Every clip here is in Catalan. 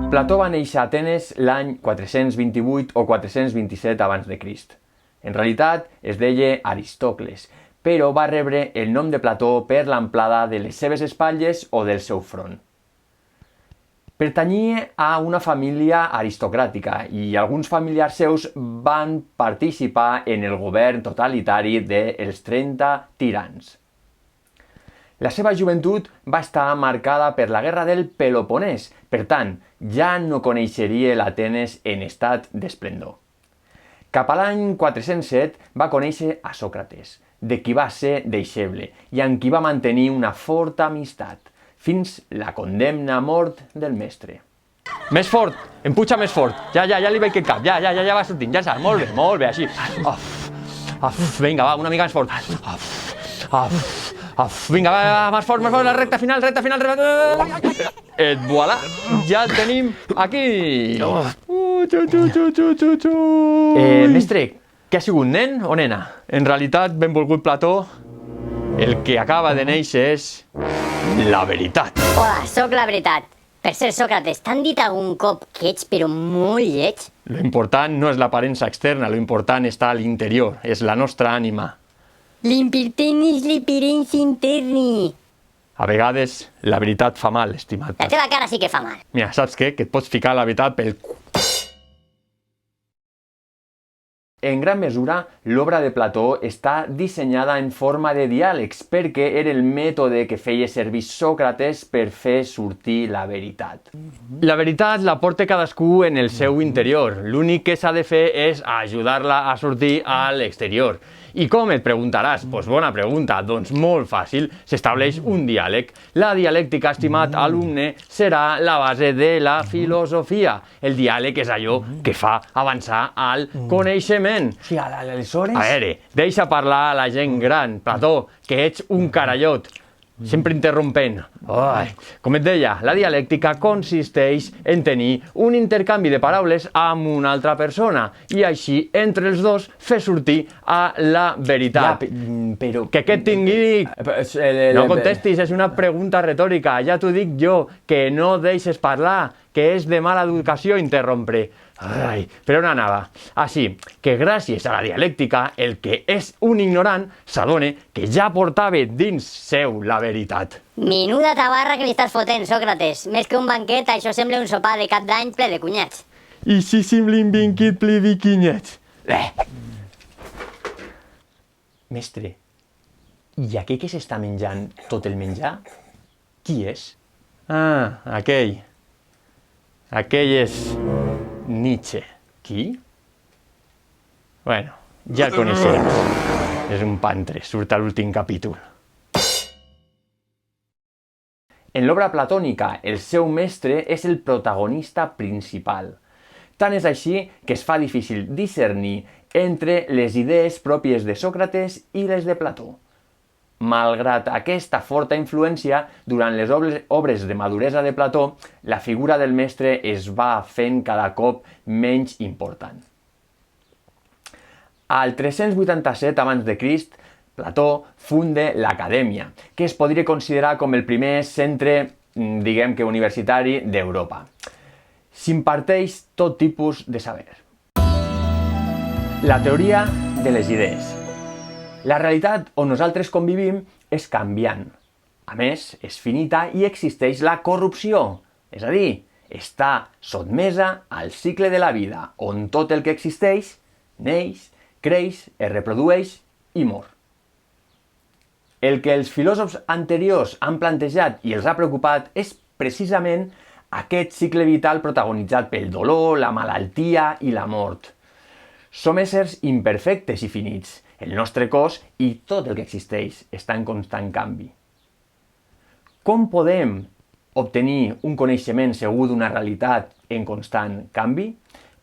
Plató va néixer a Atenes l'any 428 o 427 abans de Crist. En realitat es deia Aristocles, però va rebre el nom de Plató per l'amplada de les seves espatlles o del seu front. Pertanyia a una família aristocràtica i alguns familiars seus van participar en el govern totalitari dels 30 tirans. La seva joventut va estar marcada per la guerra del Peloponès, per tant, ja no coneixeria l'Atenes en estat d'esplendor. Cap a l'any 407 va conèixer a Sòcrates, de qui va ser deixeble i amb qui va mantenir una forta amistat, fins la condemna a mort del mestre. Més fort, empuja més fort, ja li veig el cap, ja va sortint, ja saps, molt bé, així. Vinga, va, una mica més fort. Vinga, va, més fort, la recta final. Et voilà, ja el tenim aquí. Mestre, què ha sigut, nen o nena? En realitat, benvolgut Plató, el que acaba de néixer és la veritat. Hola, sóc la veritat. Per ser Sòcrates, t'han dit algun cop que ets però molt lleig? Lo important no és l'aparença externa, lo important està a l'interior, és la nostra ànima. L'impertenis l'apparença interni. A vegades, la veritat fa mal, estimat. La teva cara sí que fa mal. Mira, saps què? Que et pots ficar la veritat pel cul. En gran mesura, l'obra de Plató està dissenyada en forma de diàlegs perquè era el mètode que feia servir Sòcrates per fer sortir la veritat. La veritat la porta cadascú en el seu interior. L'únic que s'ha de fer és ajudar-la a sortir a l'exterior. I com et preguntaràs? Doncs bona pregunta. Doncs molt fàcil, s'estableix un diàleg. La dialèctica, estimat alumne, serà la base de la filosofia. El diàleg és allò que fa avançar al coneixement. Sí, aleshores... A veure, deixa parlar a la gent gran, Plató, que ets un carallot. Sempre interrompent. Com et deia, la dialèctica consisteix en tenir un intercanvi de paraules amb una altra persona i així, entre els dos, fer sortir a la veritat. Però... Que què et tingui? No contestis, és una pregunta retòrica. Ja t'ho dic jo, que no deixes parlar, que és de mala educació interrompre. Per on anava? Així, que gràcies a la dialèctica, el que és un ignorant s'adona que ja portava dins seu la veritat. Menuda tabarra que li estàs fotent, Sòcrates. Més que un banquet, això sembla un sopar de cap d'any ple de cunyats. I si sembla un banquet ple de cunyats? Mestre, i aquell que s'està menjant tot el menjar, qui és? Aquell. Aquell és Nietzsche. Qui? Bueno, ja el coneixem. És un pantre, surt a l'últim capítol. En l'obra platònica, el seu mestre és el protagonista principal. Tant és així que es fa difícil discernir entre les idees pròpies de Sòcrates i les de Plató. Malgrat aquesta forta influència, durant les obres de maduresa de Plató, la figura del mestre es va fent cada cop menys important. Al 387 a.C., Plató funda l'Acadèmia, que es podria considerar com el primer centre, diguem que universitari, d'Europa. S'imparteix tot tipus de saber. La teoria de les idees. La realitat on nosaltres convivim és canviant. A més, és finita i existeix la corrupció, és a dir, està sotmesa al cicle de la vida, on tot el que existeix neix, creix, es reprodueix i mor. El que els filòsofs anteriors han plantejat i els ha preocupat és precisament aquest cicle vital protagonitzat pel dolor, la malaltia i la mort. Som éssers imperfectes i finits. El nostre cos i tot el que existeix està en constant canvi. Com podem obtenir un coneixement segur d'una realitat en constant canvi?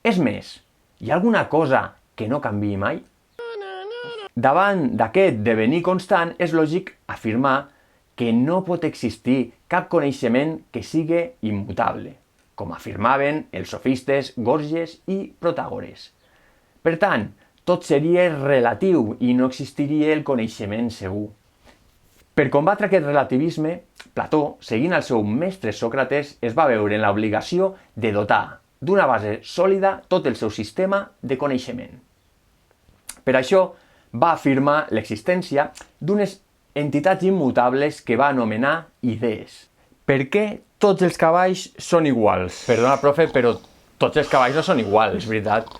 És més, hi ha alguna cosa que no canviï mai? Davant d'aquest devenir constant, és lògic afirmar que no pot existir cap coneixement que sigui immutable, com afirmaven els sofistes Gorgies i Protàgores. Per tant, tot seria relatiu i no existiria el coneixement segur. Per combatre aquest relativisme, Plató, seguint el seu mestre Sòcrates, es va veure en l'obligació de dotar d'una base sòlida tot el seu sistema de coneixement. Per això va afirmar l'existència d'unes entitats immutables que va anomenar idees. Per què tots els cavalls són iguals? Perdona, profe, però tots els cavalls no són iguals, és veritat.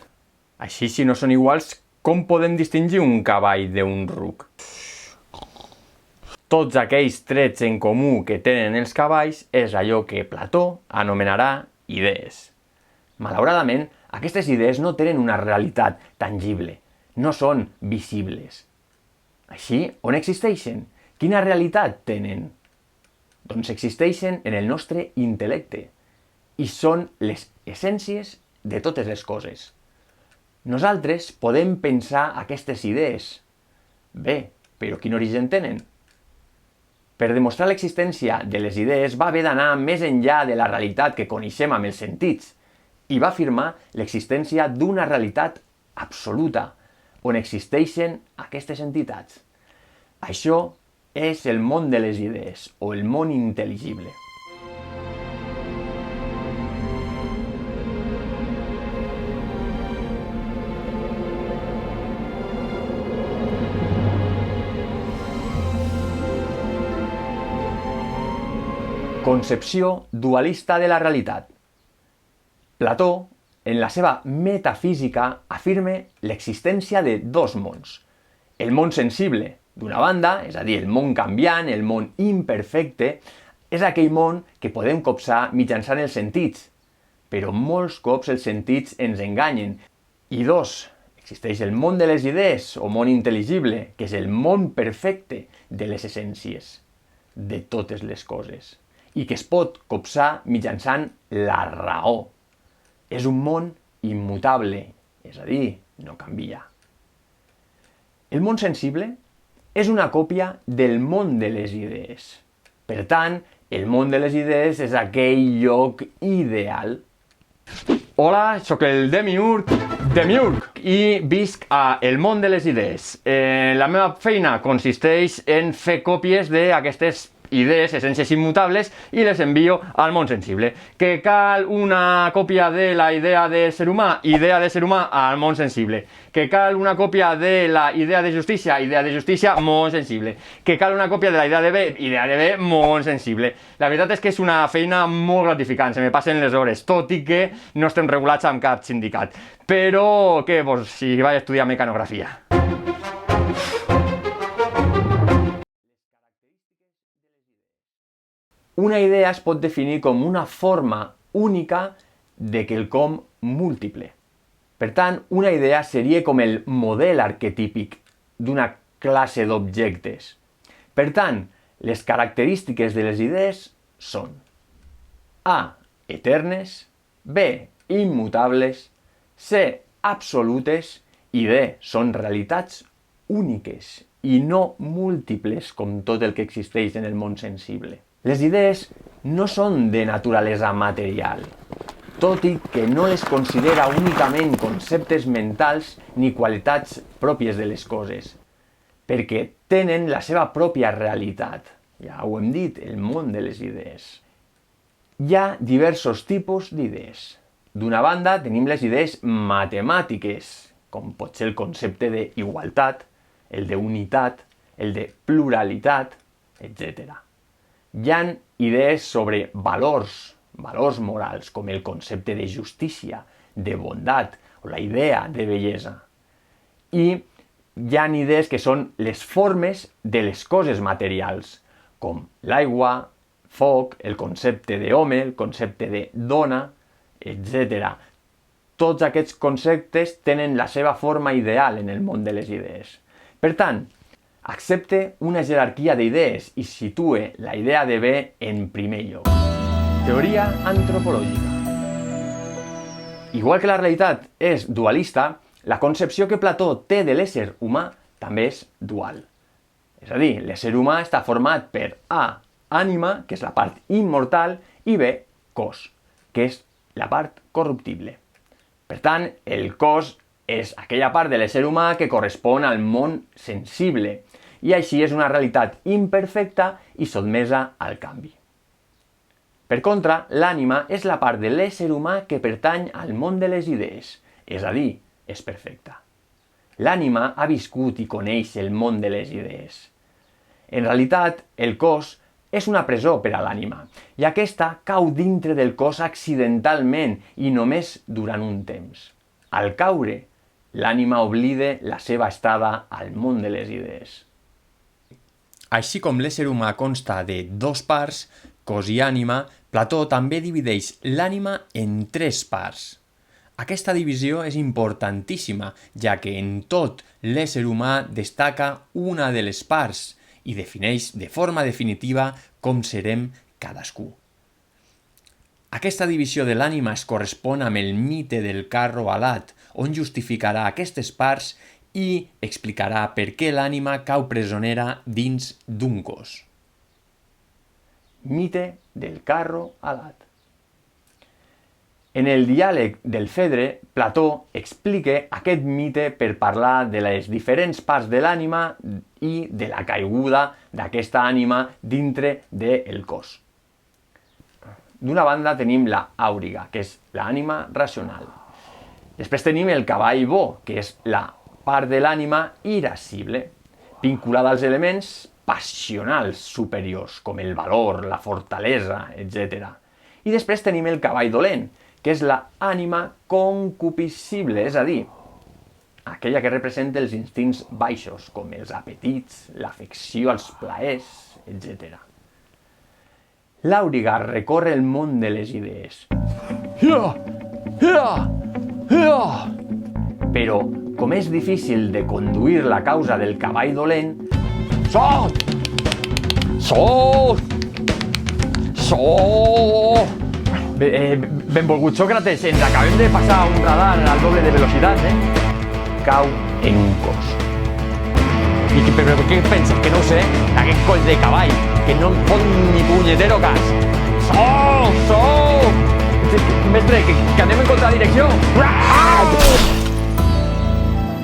Així, si no són iguals, com podem distingir un cavall d'un ruc? Tots aquells trets en comú que tenen els cavalls és allò que Plató anomenarà idees. Malauradament, aquestes idees no tenen una realitat tangible, no són visibles. Així, on existeixen? Quina realitat tenen? Doncs existeixen en el nostre intel·lecte i són les essències de totes les coses. Nosaltres podem pensar aquestes idees. Bé, però quin origen tenen? Per demostrar l'existència de les idees va haver d'anar més enllà de la realitat que coneixem amb els sentits i va afirmar l'existència d'una realitat absoluta on existeixen aquestes entitats. Això és el món de les idees o el món intel·ligible. Concepció dualista de la realitat. Plató, en la seva metafísica, afirma l'existència de dos mons. El món sensible, d'una banda, és a dir, el món canviant, el món imperfecte, és aquell món que podem copsar mitjançant els sentits, però molts cops els sentits ens enganyen. I dos, existeix el món de les idees, o món intel·ligible, que és el món perfecte de les essències, de totes les coses, i que es pot copsar mitjançant la raó. És un món immutable, és a dir, no canvia. El món sensible és una còpia del món de les idees. Per tant, el món de les idees és aquell lloc ideal. Hola, sóc el Demiurg, i visc a El món de les idees. La meva feina consisteix en fer còpies d'aquestes idees, essències immutables, i les envio al món sensible. Que cal una còpia de la idea de ser humà al món sensible. Que cal una còpia de la idea de justícia, món sensible. Que cal una còpia de la idea de bé, món sensible. La veritat és que és una feina molt gratificant, se me passen les hores, tot i que no estem regulats amb cap sindicat. Però, què, si vaig estudiar mecanografia. Una idea es pot definir com una forma única de quelcom múltiple. Per tant, una idea seria com el model arquetípic d'una classe d'objectes. Per tant, les característiques de les idees són A. Eternes, B. Immutables, C. Absolutes i D. Són realitats úniques i no múltiples com tot el que existeix en el món sensible. Les idees no són de naturalesa material, tot i que no es considera únicament conceptes mentals ni qualitats pròpies de les coses, perquè tenen la seva pròpia realitat. Ja ho hem dit, el món de les idees. Hi ha diversos tipus d'idees. D'una banda, tenim les idees matemàtiques, com pot ser el concepte d'igualtat, el d'unitat, el de pluralitat, etc. Hi ha idees sobre valors morals, com el concepte de justícia, de bondat, o la idea de bellesa. I hi ha idees que són les formes de les coses materials, com l'aigua, foc, el concepte d'home, el concepte de dona, etc. Tots aquests conceptes tenen la seva forma ideal en el món de les idees. Per tant, accepte una jerarquia d'idees i situe la idea de bé en primer lloc. Teoria antropològica. Igual que la realitat és dualista, la concepció que Plató té de l'ésser humà també és dual. És a dir, l'ésser humà està format per A, ànima, que és la part immortal, i B, cos, que és la part corruptible. Per tant, el cos és aquella part de l'ésser humà que correspon al món sensible, i així és una realitat imperfecta i sotmesa al canvi. Per contra, l'ànima és la part de l'ésser humà que pertany al món de les idees, és a dir, és perfecta. L'ànima ha viscut i coneix el món de les idees. En realitat, el cos és una presó per a l'ànima, i aquesta cau dintre del cos accidentalment i només durant un temps. Al caure, l'ànima oblida la seva estada al món de les idees. Així com l'ésser humà consta de dos parts, cos i ànima, Plató també divideix l'ànima en tres parts. Aquesta divisió és importantíssima, ja que en tot l'ésser humà destaca una de les parts i defineix de forma definitiva com serem cadascú. Aquesta divisió de l'ànima es correspon amb el mite del carro alat, on justificarà aquestes parts i explicarà per què l'ànima cau presonera dins d'un cos. Mite del carro alat. En el diàleg del Fedre, Plató explica aquest mite per parlar de les diferents parts de l'ànima i de la caiguda d'aquesta ànima dintre del cos. D'una banda tenim la àuriga, que és l'ànima racional. Després tenim el cavall bo, que és la part de l'ànima irascible, vinculada als elements passionals superiors, com el valor, la fortalesa, etc. I després tenim el cavall dolent, que és l'ànima concupiscible, és a dir, aquella que representa els instints baixos, com els apetits, l'afecció als plaers, etc. L'àuriga recorre el món de les idees. Però, com és difícil de conduir la causa del cavall dolent, benvolgut Sòcrates, ens acabem de passar un radar al doble de velocitat, Cau en un cos. Però què penses? Que no ho sé? Aquest coll de cavall, que no em fot ni punyetero cas. Mestre, que anem en contradirecció.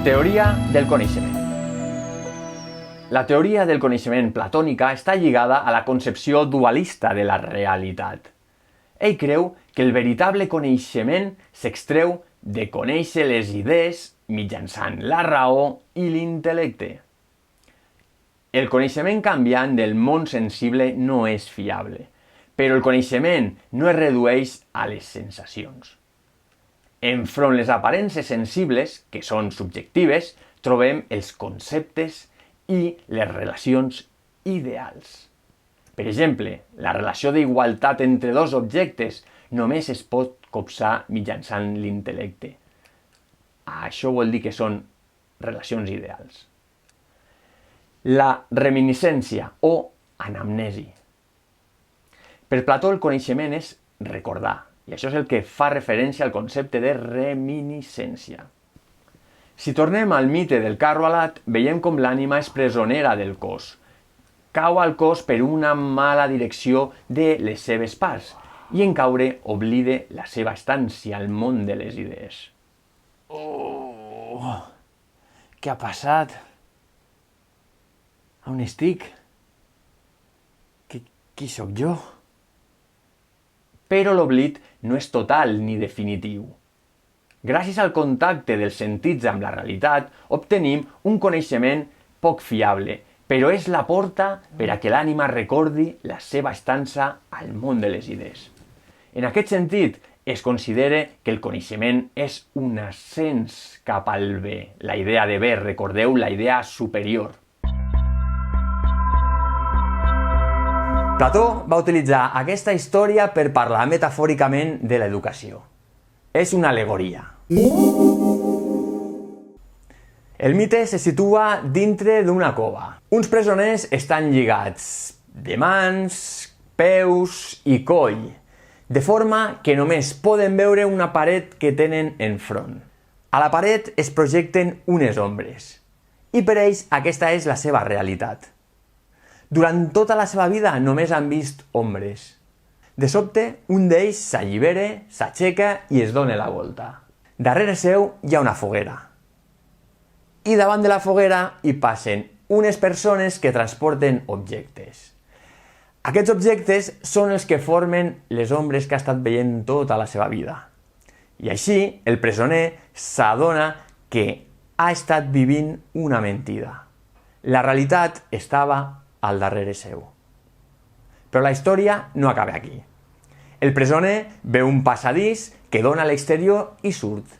Teoria del coneixement. La teoria del coneixement platònica està lligada a la concepció dualista de la realitat. Ell creu que el veritable coneixement s'extreu de conèixer les idees mitjançant la raó i l'intel·lecte. El coneixement canviant del món sensible no és fiable, però el coneixement no es redueix a les sensacions. Enfront les aparences sensibles, que són subjectives, trobem els conceptes i les relacions ideals. Per exemple, la relació d'igualtat entre dos objectes només es pot copsar mitjançant l'intel·lecte. Això vol dir que són relacions ideals. La reminiscència o anamnesi. Per Plató el coneixement és recordar, i això és el que fa referència al concepte de reminiscència. Si tornem al mite del carro alat, veiem com l'ànima és presonera del cos. Cau al cos per una mala direcció de les seves parts i en caure oblida la seva estància al món de les idees. Què ha passat? On estic? Qui sóc jo? Però l'oblit no és total ni definitiu. Gràcies al contacte dels sentits amb la realitat, obtenim un coneixement poc fiable, però és la porta per a que l'ànima recordi la seva estança al món de les idees. En aquest sentit, es considera que el coneixement és un ascens cap al bé. La idea de bé, recordeu, la idea superior. Plató va utilitzar aquesta història per parlar metafòricament de l'educació. És una al·legoria. El mite se situa dintre d'una cova. Uns presoners estan lligats de mans, peus i coll, de forma que només poden veure una paret que tenen enfront. A la paret es projecten unes ombres, i per ells aquesta és la seva realitat. Durant tota la seva vida només han vist ombres. De sobte, un d'ells s'allibera, s'aixeca i es dona la volta. Darrere seu hi ha una foguera. I davant de la foguera hi passen unes persones que transporten objectes. Aquests objectes són els que formen les ombres que ha estat veient tota la seva vida. I així, el presoner s'adona que ha estat vivint una mentida. La realitat estava al darrere seu. Però la història no acaba aquí. El presoner veu un passadís que dona a l'exterior i surt.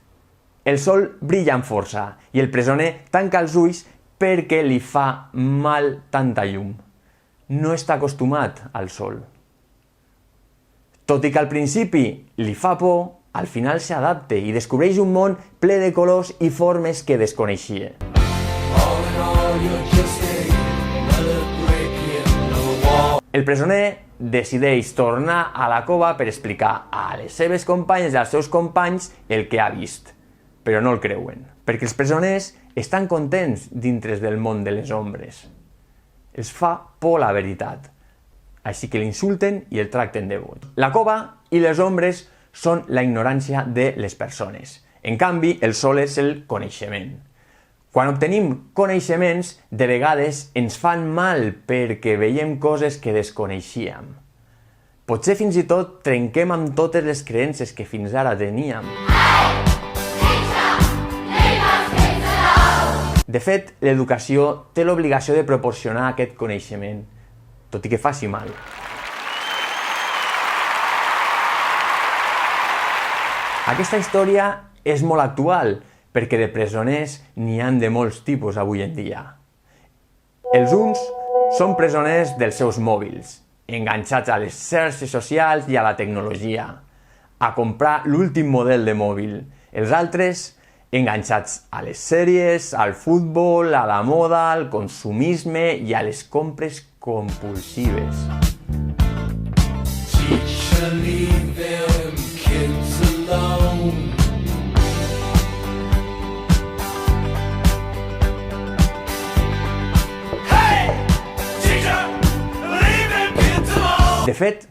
El sol brilla amb força i el presoner tanca els ulls perquè li fa mal tanta llum. No està acostumat al sol. Tot i que al principi li fa por, al final s'adapta i descobreix un món ple de colors i formes que desconeixia. El presoner decideix tornar a la cova per explicar a les seves companyes i als seus companys el que ha vist, però no el creuen, perquè els presoners estan contents dintre del món de les ombres. Els fa por la veritat, així que l'insulten i el tracten de boig. La cova i les ombres són la ignorància de les persones. En canvi, el sol és el coneixement. Quan obtenim coneixements, de vegades ens fan mal perquè veiem coses que desconeixíem. Potser fins i tot trenquem amb totes les creences que fins ara teníem. De fet, l'educació té l'obligació de proporcionar aquest coneixement, tot i que faci mal. Aquesta història és molt actual, perquè de presoners n'hi han de molts tipus avui en dia. Els uns són presoners dels seus mòbils, enganxats a les xarxes socials i a la tecnologia, a comprar l'últim model de mòbil. Els altres, enganxats a les sèries, al futbol, a la moda, al consumisme i a les compres compulsives. De fet,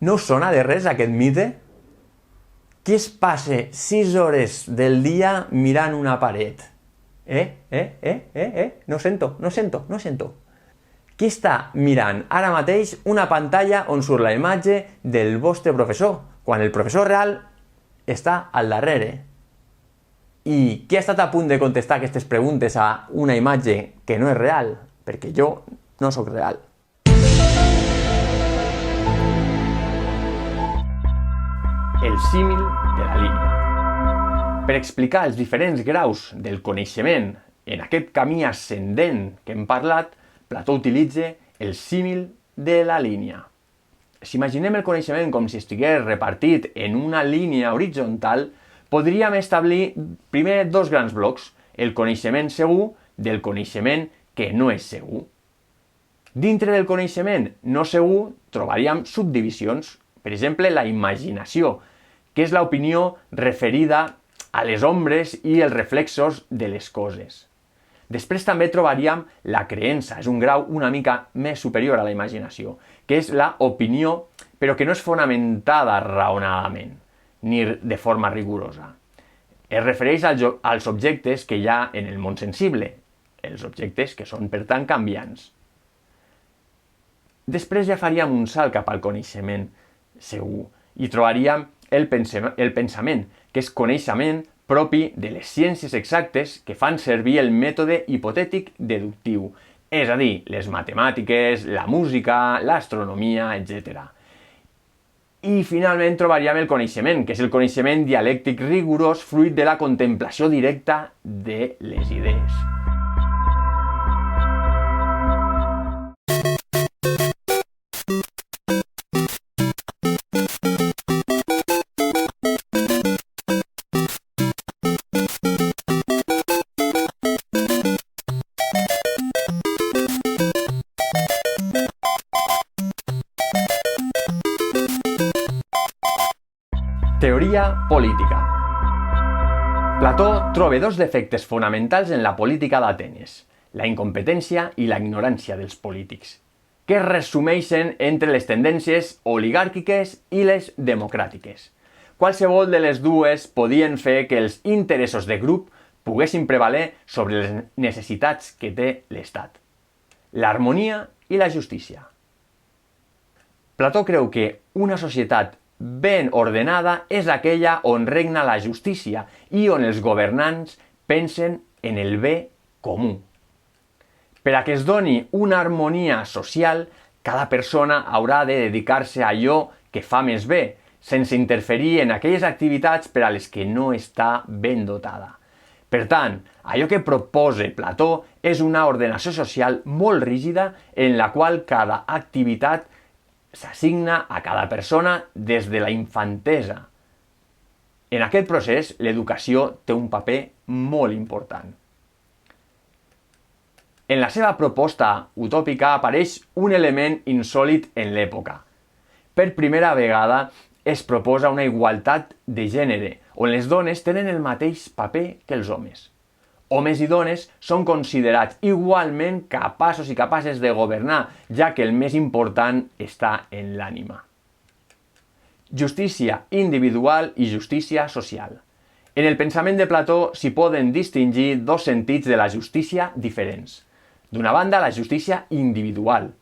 no us sona de res aquest mite? Qui es passa 6 hores del dia mirant una paret? No sento. Qui està mirant ara mateix una pantalla on surt la imatge del vostre professor, quan el professor real està al darrere? I qui ha estat a punt de contestar aquestes preguntes a una imatge que no és real? Perquè jo no sóc real. El símil de la línia. Per explicar els diferents graus del coneixement en aquest camí ascendent que hem parlat, Plató utilitza el símil de la línia. Si imaginem el coneixement com si estigués repartit en una línia horitzontal, podríem establir primer 2 grans blocs, el coneixement segur del coneixement que no és segur. Dintre del coneixement no segur trobaríem subdivisions, per exemple la imaginació, que és l'opinió referida a les ombres i els reflexos de les coses. Després també trobaríem la creença, és un grau una mica més superior a la imaginació, que és l'opinió, però que no és fonamentada raonadament, ni de forma rigorosa. Es refereix als objectes que hi ha en el món sensible, els objectes que són, per tant, canviants. Després ja faríem un salt cap al coneixement segur i trobaríem el pensament, que és coneixement propi de les ciències exactes que fan servir el mètode hipotètic deductiu, és a dir, les matemàtiques, la música, l'astronomia, etc. I finalment trobaríem el coneixement, que és el coneixement dialèctic rigorós fruit de la contemplació directa de les idees. Teoria política. Plató troba 2 defectes fonamentals en la política d'Atenes, la incompetència i la ignorància dels polítics, que es resumeixen entre les tendències oligàrquiques i les democràtiques. Qualsevol de les dues podien fer que els interessos de grup poguessin prevaler sobre les necessitats que té l'Estat, l'harmonia i la justícia. Plató creu que una societat ben ordenada és aquella on regna la justícia i on els governants pensen en el bé comú. Per a que es doni una harmonia social, cada persona haurà de dedicar-se a allò que fa més bé, sense interferir en aquelles activitats per a les que no està ben dotada. Per tant, allò que proposa Plató és una ordenació social molt rígida en la qual cada activitat s'assigna a cada persona des de la infantesa. En aquest procés, l'educació té un paper molt important. En la seva proposta utòpica apareix un element insòlit en l'època. Per primera vegada es proposa una igualtat de gènere, on les dones tenen el mateix paper que els homes. Homes i dones són considerats igualment capaços i capaces de governar, ja que el més important està en l'ànima. Justícia individual i justícia social. En el pensament de Plató s'hi poden distingir dos sentits de la justícia diferents. D'una banda, la justícia individual.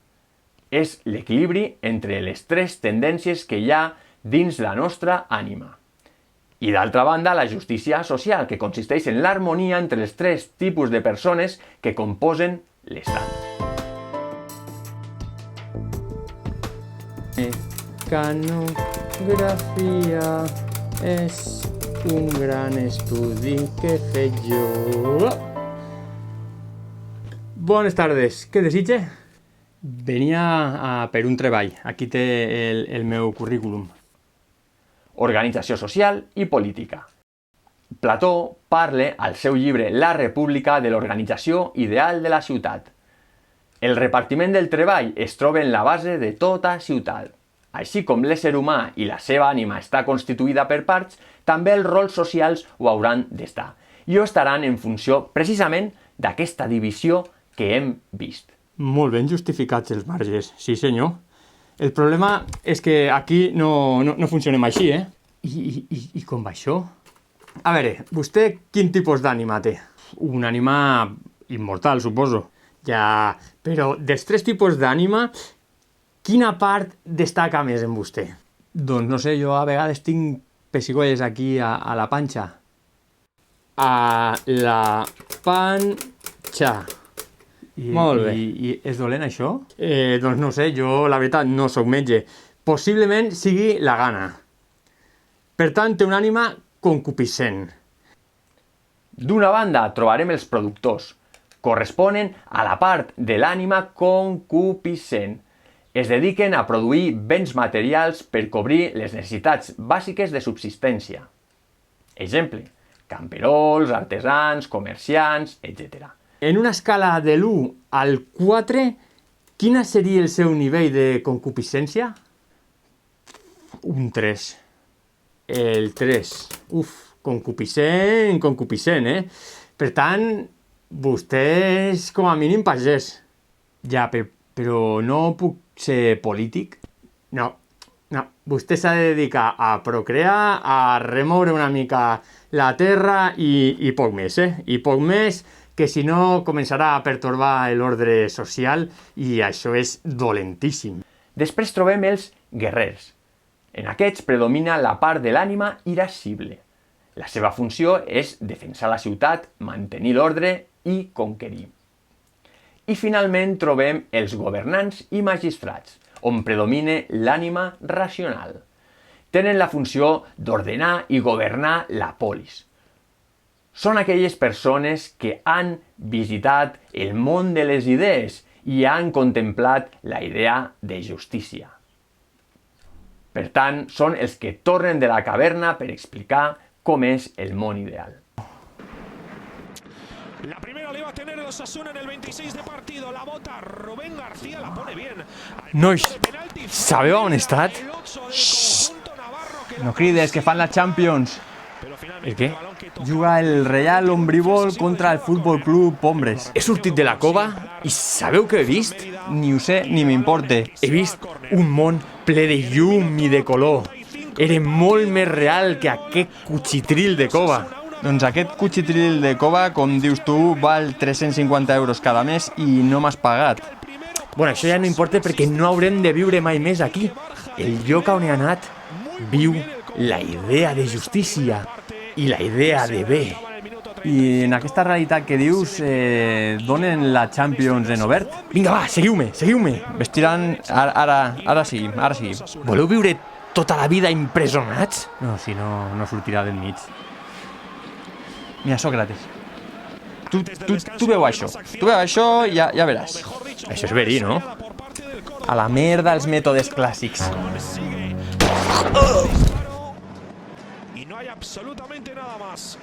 És l'equilibri entre les tres tendències que hi ha dins la nostra ànima. I d'altra banda, la justícia social, que consisteix en l'harmonia entre els tres tipus de persones que composen l'Estat. Mecanografia és un gran estudi que he fet jo. Bones tardes, què desitja? Venia per un treball. Aquí té el meu currículum. Organització social i política. Plató parla al seu llibre La República de l'organització ideal de la ciutat. El repartiment del treball es troba en la base de tota ciutat. Així com l'ésser humà i la seva ànima està constituïda per parts, també els rols socials ho hauran d'estar. I ho estaran en funció precisament d'aquesta divisió que hem vist. Molt ben justificats els marges, sí senyor. El problema és que aquí no funcionem així, eh? I com va això? A veure, vostè quin tipus d'ànima té? Una ànima immortal, suposo. Ja, però dels tres tipus d'ànima, quina part destaca més en vostè? Doncs no sé, jo a vegades tinc pessigolles aquí a la panxa. A la panxa. Molt bé. I és dolent això? Doncs no sé, jo la veritat no sóc metge. Possiblement sigui la gana. Per tant, té una ànima concupiscent. D'una banda, trobarem els productors. Corresponen a la part de l'ànima concupiscent. Es dediquen a produir béns materials per cobrir les necessitats bàsiques de subsistència. Exemple, camperols, artesans, comerciants, etc. En una escala de l'1 al 4, quin seria el seu nivell de concupiscència? Un 3. El 3. Uf, concupiscent, eh? Per tant, vostè és com a mínim pagès. Ja, però no puc ser polític? No. Vostè s'ha de dedicar a procrear, a remoure una mica la terra i poc més, eh? I poc més, que si no començarà a pertorbar l'ordre social i això és dolentíssim. Després trobem els guerrers. En aquests predomina la part de l'ànima irascible. La seva funció és defensar la ciutat, mantenir l'ordre i conquerir. I finalment trobem els governants i magistrats, on predomina l'ànima racional. Tenen la funció d'ordenar i governar la polis. Són aquelles persones que han visitat el món de les idees i han contemplat la idea de justícia. Per tant, són els que tornen de la caverna per explicar com és el món ideal. La primera le va a tener el Osasuna en el 26 de partido. La bota Rubén García, la pone bien. Nois, sabeu on he estat? No crides, que fan la Champions. El què? Juga el Real Ombrívol contra el Futbol Club Pombres. He sortit de la cova i sabeu què he vist? Ni ho sé ni m'importa. He vist un món ple de llum i de color. Era molt més real que aquest cuchitril de cova. Doncs aquest cuchitril de cova, com dius tu, val 350 euros cada mes i no m'has pagat. Bueno, això ja no importa perquè no haurem de viure mai més aquí. El lloc on he anat viu la idea de justícia i la idea de bé. I en aquesta realitat que dius, donen la Champions en obert? Vinga, va, seguiu-me, seguiu-me. Vestiran... Ara sí. Voleu viure tota la vida impresonats? No, si no, no sortirà del mig. Mira, Sócrates. Tu veu això. Tu veu això i ja veràs. Això és verí, no? A la merda els mètodes clàssics. Y no hay absolutamente nada más.